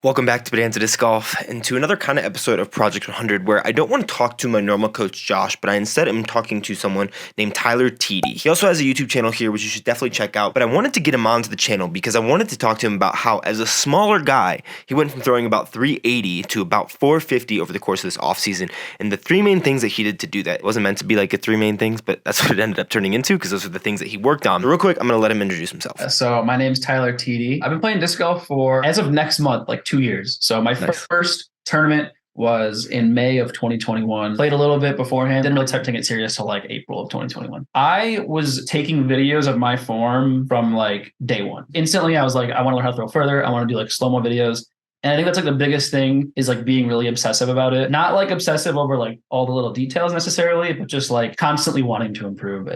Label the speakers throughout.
Speaker 1: Welcome back to Bonanza Disc Golf and to another kind of episode of Project 100 where I don't want to talk to my normal coach Josh, but I instead am talking to someone named Tyler Teedy. He also has a YouTube channel here, which you should definitely check out, but I wanted to get him onto the channel because I wanted to talk to him about how, as a smaller guy, he went from throwing about 380 to about 450 over the course of this offseason, and the three main things that he did to do that. It wasn't meant to be like a three main things, but that's what it ended up turning into because those are the things that he worked on. But real quick, I'm going to let him introduce himself.
Speaker 2: So my name's Tyler Teedy. I've been playing disc golf for, as of next month, like 2 years. So my first tournament was in May of 2021. Played a little bit beforehand. Didn't really start taking it serious till like April of 2021. I was taking videos of my form from like day one. Instantly, I was like, I want to learn how to throw further. I want to do like slow-mo videos. And I think that's like the biggest thing is like being really obsessive about it. Not like obsessive over like all the little details necessarily, but just like constantly wanting to improve.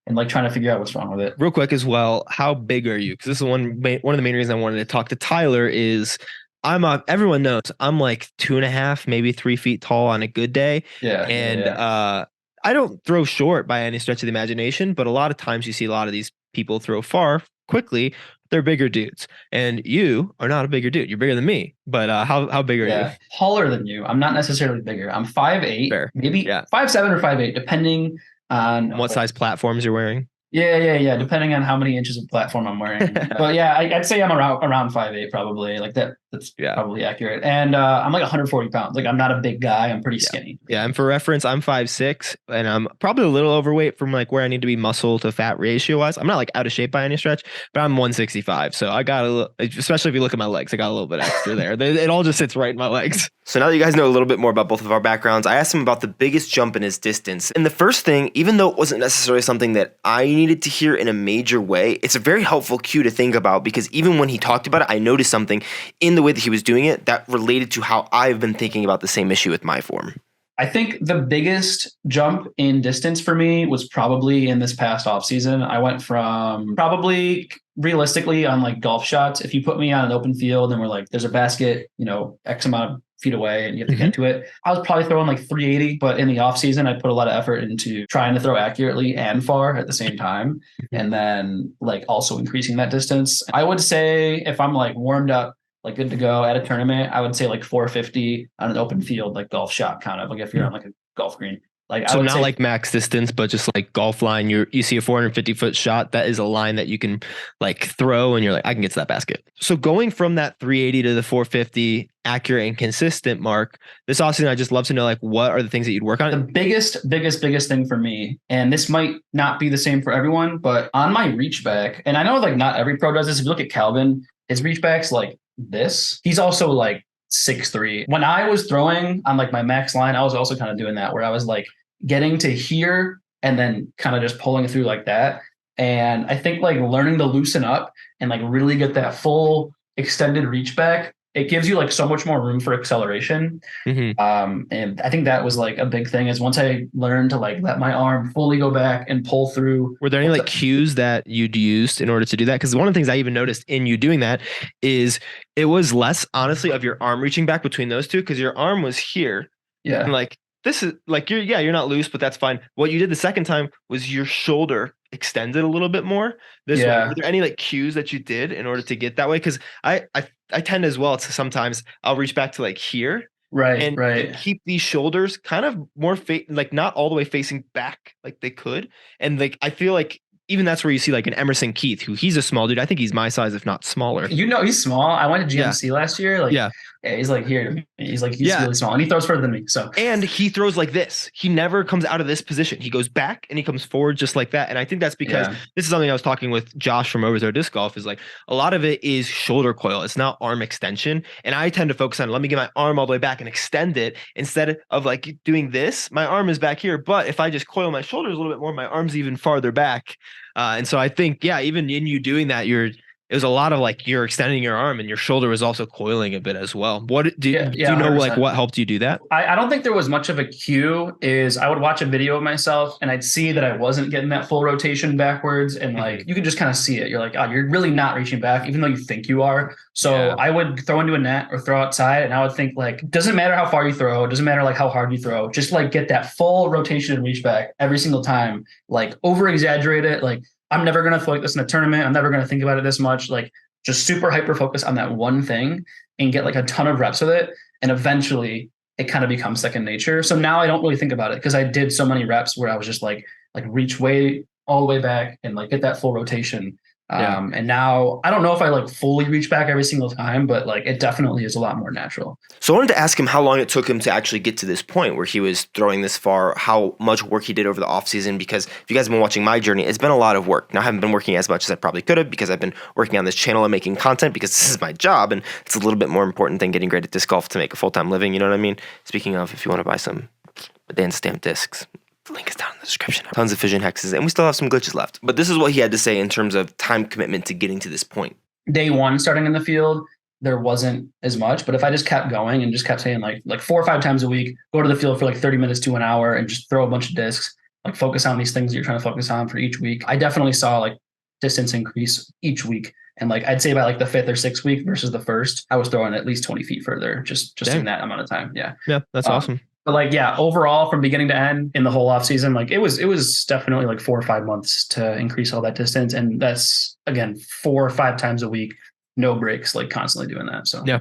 Speaker 2: And like trying to figure out what's wrong with it.
Speaker 1: Real quick as well, how big are you? Because this is one of the main reasons I wanted to talk to Tyler is everyone knows I'm like 2.5, maybe 3 feet tall on a good day. I don't throw short by any stretch of the imagination, but a lot of times you see a lot of these people throw far quickly. They're bigger dudes, and you are not a bigger dude. You're bigger than me, but how big are you?
Speaker 2: Taller than you. I'm not necessarily bigger. I'm 5'8", maybe 5'7" or 5'8", depending on
Speaker 1: what size platforms you're wearing.
Speaker 2: Yeah. Depending on how many inches of platform I'm wearing. But yeah, I'd say I'm around 5'8", probably. Like that's probably accurate. And I'm like 140 pounds. Like I'm not a big guy. I'm pretty skinny.
Speaker 1: Yeah. And for reference, I'm 5'6", and I'm probably a little overweight from like where I need to be muscle to fat ratio wise. I'm not like out of shape by any stretch, but I'm 165. So I got a little, especially if you look at my legs, I got a little bit extra there. It all just sits right in my legs. So now that you guys know a little bit more about both of our backgrounds, I asked him about the biggest jump in his distance. And the first thing, even though it wasn't necessarily something that I needed to hear in a major way, it's a very helpful cue to think about because even when he talked about it, I noticed something in the way that he was doing it that related to how I've been thinking about the same issue with my form.
Speaker 2: I think the biggest jump in distance for me was probably in this past offseason. I went from probably realistically on like golf shots. If you put me on an open field and we're like, there's a basket, X amount of feet away and you have to get to it, I was probably throwing like 380, but in the off season, I put a lot of effort into trying to throw accurately and far at the same time. And then like also increasing that distance. I would say if I'm like warmed up, like good to go at a tournament, I would say like 450 on an open field, like golf shot kind of like if you're on like a golf green. Like
Speaker 1: so not like max distance, but just like golf line. You see a 450-foot shot. That is a line that you can like throw, and you're like, I can get to that basket. So going from that 380 to the 450, accurate and consistent mark. This offseason, I just love to know like what are the things that you'd work on.
Speaker 2: The biggest thing for me, and this might not be the same for everyone, but on my reach back, and I know like not every pro does this. If you look at Calvin, his reach back's like this. He's also like 6'3". When I was throwing on like my max line, I was also kind of doing that where I was like getting to here and then kind of just pulling through like that. And I think like learning to loosen up and like really get that full extended reach back, it gives you like so much more room for acceleration. And I think that was like a big thing is once I learned to like let my arm fully go back and pull through.
Speaker 1: Were there any like cues that you'd used in order to do that? Because one of the things I even noticed in you doing that is it was less honestly of your arm reaching back between those two because your arm was here.
Speaker 2: Yeah.
Speaker 1: And like this is like you're not loose, but that's fine. What you did the second time was your shoulder extended a little bit more. This way. Were there any like cues that you did in order to get that way? Because I tend as well to sometimes I'll reach back to like here. And keep these shoulders kind of more like not all the way facing back like they could. And like I feel like even that's where you see like an Emerson Keith, who he's a small dude. I think he's my size, if not smaller.
Speaker 2: He's small. I went to GMC last year. Like, he's like here. He's really small, and he throws further than me. So,
Speaker 1: and he throws like this. He never comes out of this position. He goes back and he comes forward just like that. And I think that's because this is something I was talking with Josh from Over There Disc Golf. Is like a lot of it is shoulder coil. It's not arm extension. And I tend to focus on let me get my arm all the way back and extend it instead of like doing this. My arm is back here, but if I just coil my shoulders a little bit more, my arm's even farther back. And so I think, even in you doing that, it was a lot of like you're extending your arm and your shoulder was also coiling a bit as well. What do you know, like what helped you do that?
Speaker 2: I don't think there was much of a cue. Is I would watch a video of myself and I'd see that I wasn't getting that full rotation backwards. And like, you could just kind of see it. You're like, oh, you're really not reaching back, even though you think you are. So I would throw into a net or throw outside. And I would think like, doesn't matter how far you throw. It doesn't matter like how hard you throw, just like get that full rotation and reach back every single time, like over exaggerate it. Like, I'm never going to throw like this in a tournament. I'm never going to think about it this much. Like just super hyper focus on that one thing and get like a ton of reps with it. And eventually it kind of becomes second nature. So now I don't really think about it because I did so many reps where I was just like reach way all the way back and like get that full rotation.
Speaker 1: Yeah.
Speaker 2: And now I don't know if I like fully reach back every single time, but like it definitely is a lot more natural.
Speaker 3: So I wanted to ask him how long it took him to actually get to this point where he was throwing this far, how much work he did over the offseason, because if you guys have been watching my journey, it's been a lot of work. Now, I haven't been working as much as I probably could have because I've been working on this channel and making content because this is my job, and it's a little bit more important than getting great at disc golf to make a full-time living, you know what I mean? Speaking of, if you want to buy some advanced stamped discs, the link is down in the description. Tons of fission hexes, and we still have some glitches left. But this is what he had to say in terms of time commitment to getting to this point.
Speaker 2: Day one starting in the field, there wasn't as much, but if I just kept going and just kept saying like 4 or 5 times a week, go to the field for like 30 minutes to an hour and just throw a bunch of discs, like focus on these things that you're trying to focus on for each week, I definitely saw like distance increase each week. And like I'd say by like the 5th or 6th week versus the first, I was throwing at least 20 feet further just in that amount of time. Yeah.
Speaker 1: Yeah, that's awesome.
Speaker 2: But like, yeah, overall from beginning to end in the whole off season, like it was definitely like 4 or 5 months to increase all that distance. And that's again, 4 or 5 times a week, no breaks, like constantly doing that. So
Speaker 1: yeah,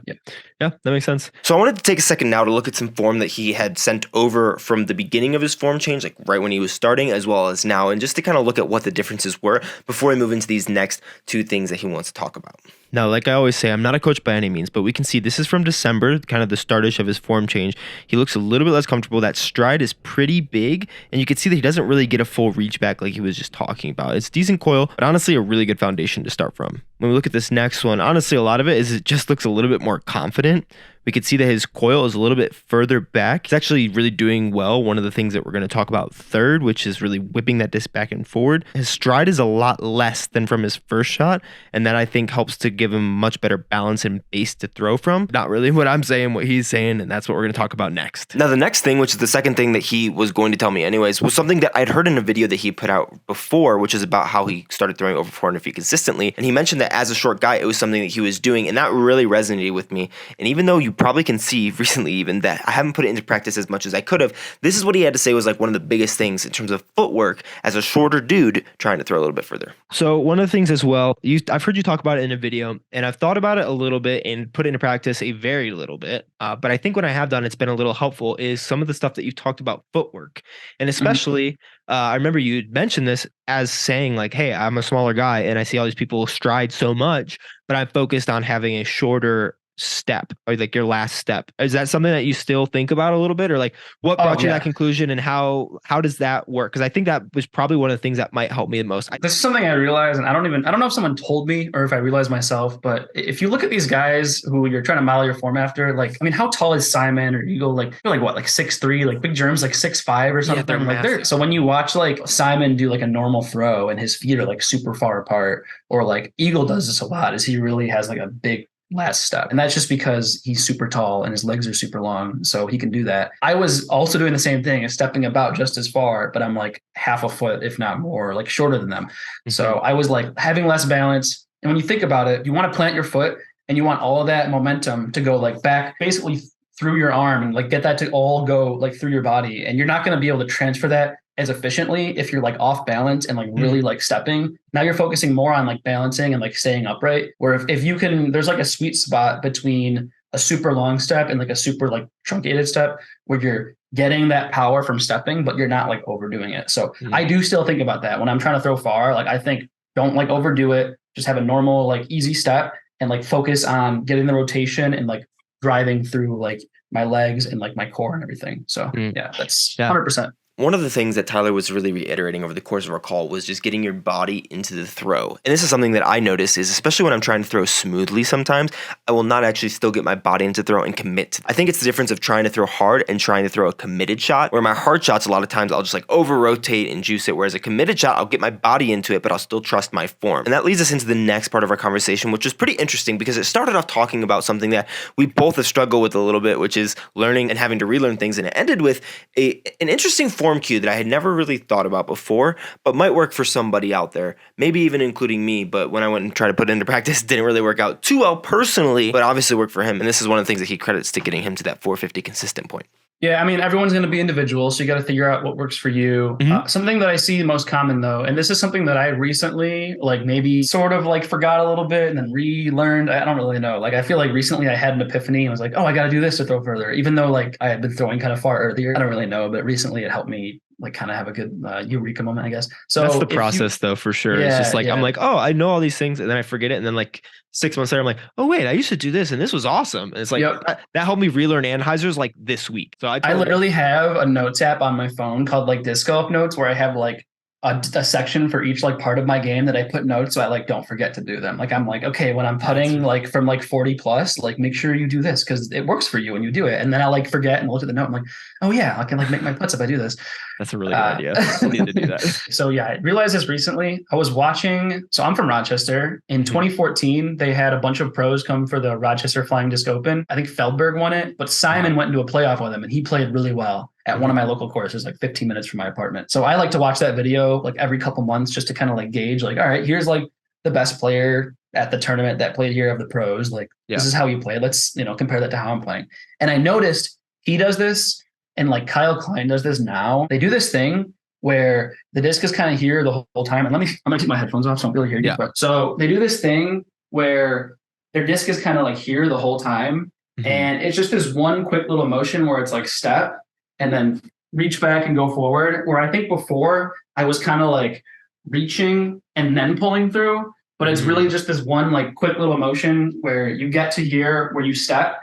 Speaker 1: that makes sense.
Speaker 3: So I wanted to take a second now to look at some form that he had sent over from the beginning of his form change, like right when he was starting, as well as now, and just to kind of look at what the differences were before we move into these next 2 things that he wants to talk about.
Speaker 1: Now, like I always say, I'm not a coach by any means, but we can see this is from December, kind of the startish of his form change. He looks a little bit less comfortable. That stride is pretty big, and you can see that he doesn't really get a full reach back like he was just talking about. It's decent coil, but honestly, a really good foundation to start from. When we look at this next one, honestly, a lot of it is it just looks a little bit more confident. We could see that his coil is a little bit further back. He's actually really doing well. One of the things that we're going to talk about third, which is really whipping that disc back and forward. His stride is a lot less than from his first shot, and that I think helps to give him much better balance and base to throw from. Not really what I'm saying, what he's saying, and that's what we're going to talk about next.
Speaker 3: Now, the next thing, which is the second thing that he was going to tell me anyways, was something that I'd heard in a video that he put out before, which is about how he started throwing over 400 feet consistently. And he mentioned that as a short guy, it was something that he was doing, and that really resonated with me. And even though you probably can see recently even that I haven't put it into practice as much as I could have, this is what he had to say was like one of the biggest things in terms of footwork as a shorter dude trying to throw a little bit further.
Speaker 1: So one of the things as well, I've heard you talk about it in a video, and I've thought about it a little bit and put it into practice a very little bit. But I think when I have done, it's been a little helpful is some of the stuff that you've talked about footwork. And especially, I remember you mentioned this as saying like, hey, I'm a smaller guy and I see all these people stride so much, but I'm focused on having a shorter step, or like your last step. Is that something that you still think about a little bit, or like what brought you to that conclusion, and how does that work? Because I think that was probably one of the things that might help me the most.
Speaker 2: This is something I realized, and I don't know if someone told me or if I realized myself, but if you look at these guys who you're trying to model your form after, like, I mean, how tall is Simon or Eagle? Like, you're like what, like 6'3", like Big Germ's like 6'5" or something.
Speaker 1: Yeah,
Speaker 2: like so when you watch like Simon do like a normal throw and his feet are like super far apart, or like Eagle does this a lot, is he really has like a big last step. And that's just because he's super tall and his legs are super long, so he can do that. I was also doing the same thing and stepping about just as far, but I'm like half a foot, if not more, like shorter than them. Mm-hmm. So I was like having less balance. And when you think about it, you want to plant your foot and you want all of that momentum to go like back basically through your arm and like get that to all go like through your body. And you're not going to be able to transfer that as efficiently if you're like off balance and like really like stepping. Now you're focusing more on like balancing and like staying upright, where if you can, there's like a sweet spot between a super long step and like a super like truncated step where you're getting that power from stepping, but you're not like overdoing it. So I do still think about that when I'm trying to throw far. Like I think don't like overdo it, just have a normal like easy step and like focus on getting the rotation and like driving through like my legs and like my core and everything. So yeah, that's 100%.
Speaker 3: One of the things that Tyler was really reiterating over the course of our call was just getting your body into the throw. And this is something that I notice is, especially when I'm trying to throw smoothly sometimes, I will not actually still get my body into throw and commit. I think it's the difference of trying to throw hard and trying to throw a committed shot, where my hard shots, a lot of times I'll just like over rotate and juice it, whereas a committed shot, I'll get my body into it, but I'll still trust my form. And that leads us into the next part of our conversation, which is pretty interesting because it started off talking about something that we both have struggled with a little bit, which is learning and having to relearn things. And it ended with an interesting form cue that I had never really thought about before, but might work for somebody out there, maybe even including me. But when I went and tried to put it into practice, it didn't really work out too well personally, but obviously worked for him. And this is one of the things that he credits to getting him to that 450 consistent point.
Speaker 2: Yeah, I mean, everyone's going to be individual, so you got to figure out what works for you. Something that I see most common though, and this is something that I recently like maybe sort of like forgot a little bit and then relearned. I don't really know. Like I feel like recently I had an epiphany and was like, oh, I got to do this to throw further, even though like I had been throwing kind of far earlier. I don't really know, but recently it helped me like kind of have a good eureka moment, I guess. So
Speaker 1: that's the process though, for sure. It's just like, I'm like, oh, I know all these things, and then I forget it. And then like 6 months later, I'm like, oh wait, I used to do this and this was awesome. And it's like, that helped me relearn Anheuser's like this week. So I
Speaker 2: literally have a notes app on my phone called like Disc Golf Notes, where I have like a section for each like part of my game that I put notes so I like don't forget to do them. Like I'm like, okay, when I'm putting like from like 40 plus, like make sure you do this because it works for you when you do it. And then I like forget and look at the note. I'm like, oh yeah, I can like make my putts if I do this.
Speaker 1: That's a really good idea. I need to do that.
Speaker 2: So yeah, I realized this recently. I was watching, so I'm from Rochester. In 2014, they had a bunch of pros come for the Rochester Flying Disc Open. I think Feldberg won it, but Simon went into a playoff with him and he played really well at one of my local courses, like 15 minutes from my apartment. So I like to watch that video like every couple months just to kind of like gauge like, all right, here's like the best player at the tournament that played here of the pros. Like this is how you play. Let's, compare that to how I'm playing. And I noticed he does this. And like Kyle Klein does this now. They do this thing where the disc is kind of here the whole time. And I'm gonna take my headphones off so I don't really hear you. But so they do this thing where their disc is kind of like here the whole time. And it's just this one quick little motion where it's like step and then reach back and go forward. Where I think before I was kind of like reaching and then pulling through, but it's really just this one like quick little motion where you get to here where you step.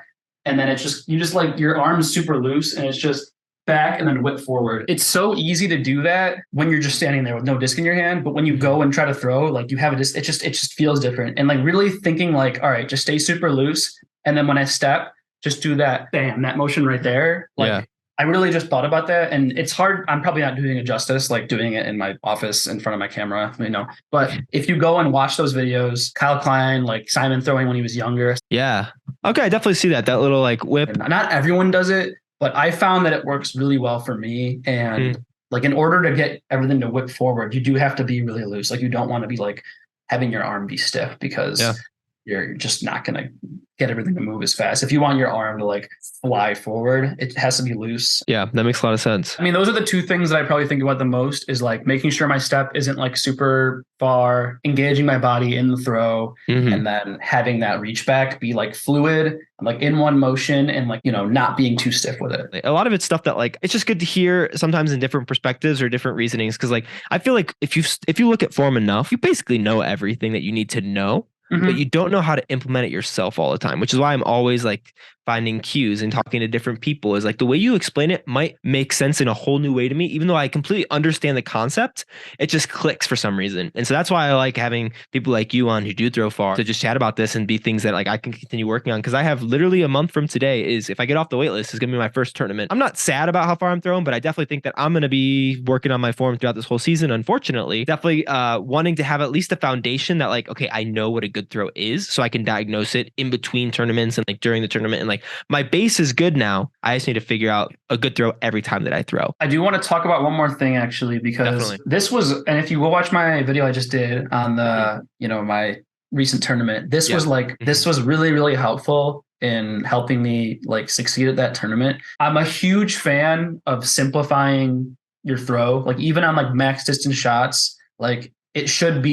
Speaker 2: And then it's just, you just like your arm's super loose and it's just back and then whip forward. It's so easy to do that when you're just standing there with no disc in your hand. But when you go and try to throw, like you have a disc, it just feels different. And like really thinking like, all right, just stay super loose. And then when I step, just do that, bam, that motion right there. Like I really just thought about that. And it's hard. I'm probably not doing it justice, like doing it in my office in front of my camera, but if you go and watch those videos, Kyle Klein, like Simon throwing when he was younger.
Speaker 1: Yeah. Okay. I definitely see that little like whip.
Speaker 2: Not everyone does it, but I found that it works really well for me. And like, in order to get everything to whip forward, you do have to be really loose. Like you don't want to be like having your arm be stiff because you're just not going to get everything to move as fast. If you want your arm to like fly forward, it has to be loose.
Speaker 1: Yeah, that makes a lot of sense.
Speaker 2: I mean, those are the two things that I probably think about the most is like making sure my step isn't like super far, engaging my body in the throw, and then having that reach back be like fluid, like in one motion and like, not being too stiff with it.
Speaker 1: A lot of it's stuff that like, it's just good to hear sometimes in different perspectives or different reasonings. Cause like, I feel like if you look at form enough, you basically know everything that you need to know. But you don't know how to implement it yourself all the time, which is why I'm always like finding cues and talking to different people. Is like the way you explain it might make sense in a whole new way to me, even though I completely understand the concept. It just clicks for some reason. And so that's why I like having people like you on who do throw far to just chat about this and be things that like I can continue working on. Cause I have literally a month from today is if I get off the wait list, is going to be my first tournament. I'm not sad about how far I'm throwing, but I definitely think that I'm going to be working on my form throughout this whole season. Unfortunately, definitely wanting to have at least a foundation that like, okay, I know what a good throw is, so I can diagnose it in between tournaments and like during the tournament. And like my base is good now. I just need to figure out a good throw every time that I throw.
Speaker 2: I do want to talk about one more thing actually, because this was, and if you will watch my video I just did on the, my recent tournament, this was like, this was really, really helpful in helping me like succeed at that tournament. I'm a huge fan of simplifying your throw, like even on like max distance shots, like it should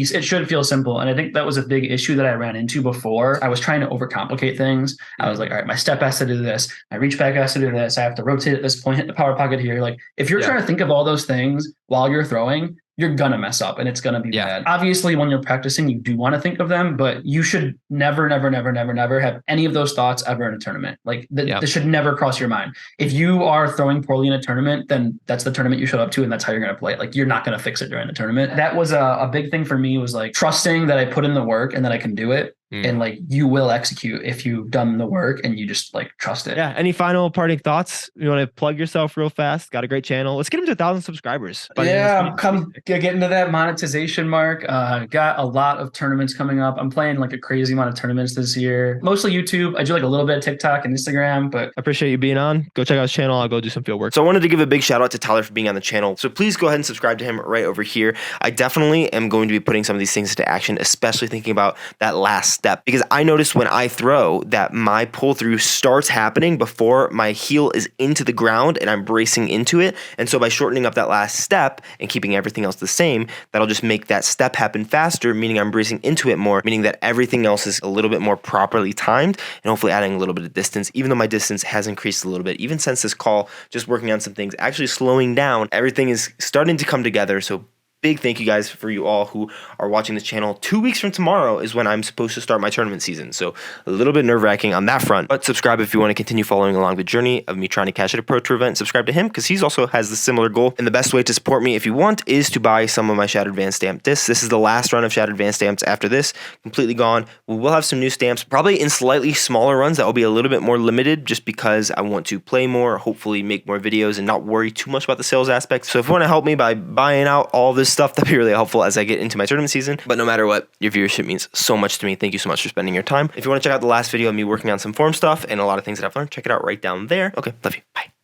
Speaker 2: feel simple. And I think that was a big issue that I ran into before. I was trying to overcomplicate things. I was like, all right, my step has to do this. My reach back has to do this. I have to rotate at this point, hit the power pocket here. Like if you're trying to think of all those things while you're throwing, you're going to mess up and it's going to be bad. Obviously, when you're practicing, you do want to think of them, but you should never have any of those thoughts ever in a tournament. Like this should never cross your mind. If you are throwing poorly in a tournament, then that's the tournament you showed up to and that's how you're going to play it. Like you're not going to fix it during the tournament. That was a big thing for me, was like trusting that I put in the work and that I can do it. And like you will execute if you've done the work and you just like trust it.
Speaker 1: Yeah. Any final parting thoughts? You want to plug yourself real fast? Got a great channel. Let's get him to 1,000 subscribers.
Speaker 2: Come get into that monetization mark. Got a lot of tournaments coming up. I'm playing like a crazy amount of tournaments this year. Mostly YouTube. I do like a little bit of TikTok and Instagram, but
Speaker 1: I appreciate you being on. Go check out his channel. I'll go do some field work.
Speaker 3: So I wanted to give a big shout out to Tyler for being on the channel. So please go ahead and subscribe to him right over here. I definitely am going to be putting some of these things into action, especially thinking about that last step, because I notice when I throw that my pull through starts happening before my heel is into the ground and I'm bracing into it. And so by shortening up that last step and keeping everything else the same, that'll just make that step happen faster, meaning I'm bracing into it more, meaning that everything else is a little bit more properly timed and hopefully adding a little bit of distance, even though my distance has increased a little bit. Even since this call, just working on some things, actually slowing down, everything is starting to come together. So big thank you guys for you all who are watching this channel. 2 weeks from tomorrow is when I'm supposed to start my tournament season. So a little bit nerve-wracking on that front, but subscribe if you want to continue following along the journey of me trying to cash at a Pro Tour event. Subscribe to him because he's also has the similar goal. And the best way to support me if you want is to buy some of my Shattered Van Stamp discs. This is the last run of Shattered Van Stamps. After this, completely gone. We will have some new stamps, probably in slightly smaller runs that will be a little bit more limited just because I want to play more, hopefully make more videos and not worry too much about the sales aspect. So if you want to help me by buying out all this stuff, that'd be really helpful as I get into my tournament season. But no matter what, your viewership means so much to me. Thank you so much for spending your time. If you want to check out the last video of me working on some form stuff and a lot of things that I've learned, check it out right down there. Okay, love you. Bye.